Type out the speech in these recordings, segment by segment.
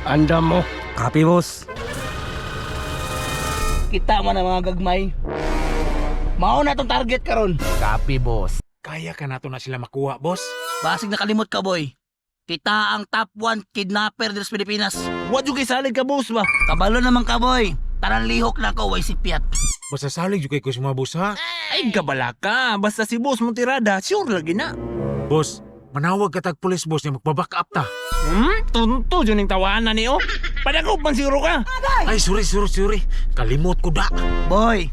Andam mo. Copy, boss. Kita man ang mga gagmay. Mao na tong target karon. Copy, boss. Kaya ka na to na sila makuha, boss. Basig nakalimot ka, boy. Kita ang top 1 kidnapper dito sa Pilipinas. Wa jud kay salig ka, boss ba? Kabalo naman ka, boy. Taran lihok na ko, way sipiat. Basta salig jud kay ko sa mga boss, ha? Ay, gabala ka. Basta si boss mong tirada, sure lagi na. Boss, manawag ka tag police boss niya magbaback up ta. Tunto dyan yung tawanan ni O. Padakop man siguro ka. Ay, sorry. Kalimot ko da. Boy,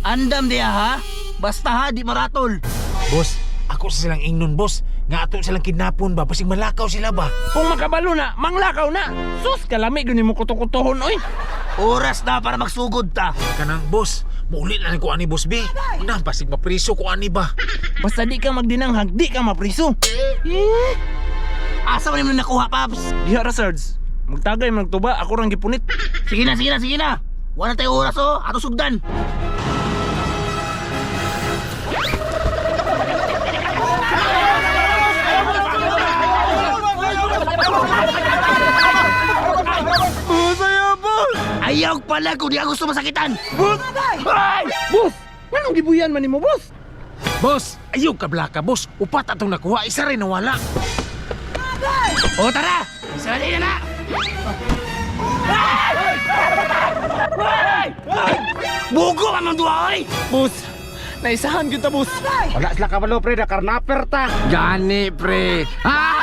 andam diya ha. Basta ha, di maratol. Boss, ako sa silang ingnon, boss. Nga ato silang kidnapon ba? Basig malakaw sila ba? Kung makabalo na, manglakaw na. Sus, kalami ganyan mo kuto-kutohon, oy. Oras na para magsugod ta. Kanang, boss. Muli na ko ani, boss B. Na, basig mapriso ko ani ba? Basta di ka magdinanghag, di ka mapriso. Asa mo naman nakuha, Paps? Diha ra, Sarge. Magtagay, magtuba. Ako rang gipunit. Sige na. Wala tayo oras oh. Ato sugdan. Ayaw pala kung di ako gusto masakitan. Boss! Ay! Boss! Anong gibuyan man mo, boss? Boss! Ayaw ka blaka, boss. Upat atong nakuha. Isa rin nawala. O tara! Sali na na! Bugo ka mang duwa, oy! Boss! Naisahan kita, boss. Wala sila kabalo, pre. Nakarnaper ta. Gani, pre. Ah!